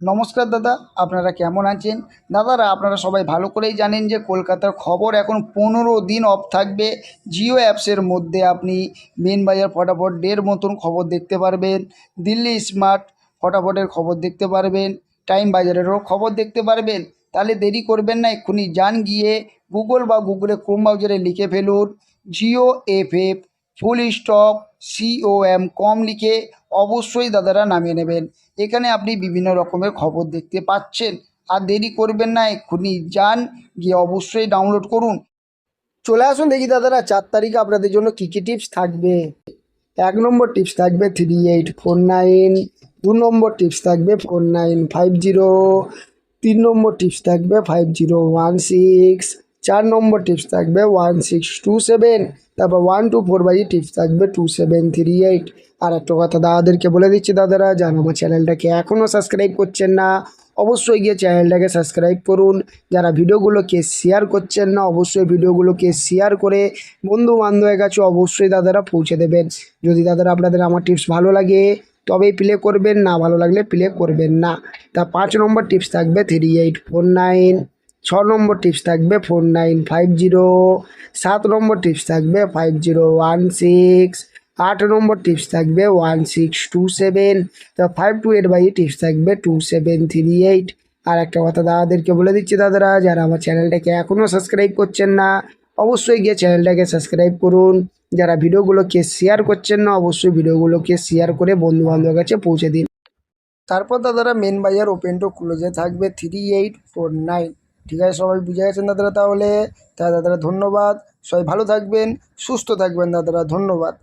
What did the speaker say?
নমস্কার দাদা, আপনারা কেমন আছেন? দাদারা আপনারা সবাই ভালো করেই জানেন যে কলকাতার খবর এখন 15 দিন অফ থাকবে। জিও অ্যাপসের মধ্যে আপনি মেন বাজার ফটাফট ডের মতন খবর দেখতে পারবেন, দিল্লি স্মার্ট ফটাফটের খবর দেখতে পারবেন, টাইম বাজারেরও খবর দেখতে পারবেন। তাহলে দেরি করবেন না, এক্ষুনি যান গিয়ে গুগলে ক্রোম ব্রাউজারে লিখে ফেলুন Jio FF full stop COM কম লিখে অবশ্যই দাদারা নামিয়ে নেবেন। এখানে আপনি বিভিন্ন রকমের খবর দেখতে পাচ্ছেন। আর দেরি করবেন না, এক্ষুনি যান গিয়ে অবশ্যই ডাউনলোড করুন। চলে আসুন দেখি দাদারা 4 তারিখে আপনাদের জন্য কী কী টিপস থাকবে। 1 নম্বর টিপস থাকবে 3849, 2 নম্বর টিপস থাকবে 4950, 3 নম্বর টিপস থাকবে 5016, 4 নম্বর টিপস থাকবে 1627, তারপর 1 to 4 টিপস থাকবে 2738। আর একটা কথা দাদাদেরকে বলে দিচ্ছি, দাদারা যারা আমার চ্যানেলটাকে এখনও সাবস্ক্রাইব করছেন না অবশ্যই গিয়ে চ্যানেলটাকে সাবস্ক্রাইব করুন। যারা ভিডিওগুলোকে শেয়ার করছেন না অবশ্যই ভিডিওগুলোকে শেয়ার করে বন্ধু বান্ধবের কাছে অবশ্যই দাদারা পৌঁছে দেবেন। যদি দাদারা আপনাদের আমার টিপস ভালো লাগে তবেই প্লে করবেন, না ভালো লাগলে প্লে করবেন না। তা 5 নম্বর টিপস থাকবে 3849, 6 নম্বর টিপস থাকবে 4950, 7 নম্বর টিপস থাকবে 5016, 8 নম্বর টিপস থাকবে 1627, তো 5 to 8 টিপস থাকবে 2738। আর একটা কথা দাদাদেরকে বলে দিচ্ছি, দাদারা যারা আমার চ্যানেলটাকে এখনও সাবস্ক্রাইব করছেন না অবশ্যই গিয়ে চ্যানেলটাকে সাবস্ক্রাইব করুন। যারা ভিডিওগুলোকে শেয়ার করছেন না অবশ্যই ভিডিওগুলোকে শেয়ার করে বন্ধু বান্ধবের কাছে পৌঁছে দিন। তারপর দাদারা মেন বাজার ওপেন টু ক্লোজে থাকবে 3849। ঠিক আছে, সবাই বুঝে গেছেন দাদারা? তাহলে দাদারা ধন্যবাদ, সবাই ভালো থাকবেন, সুস্থ থাকবেন দাদারা, ধন্যবাদ।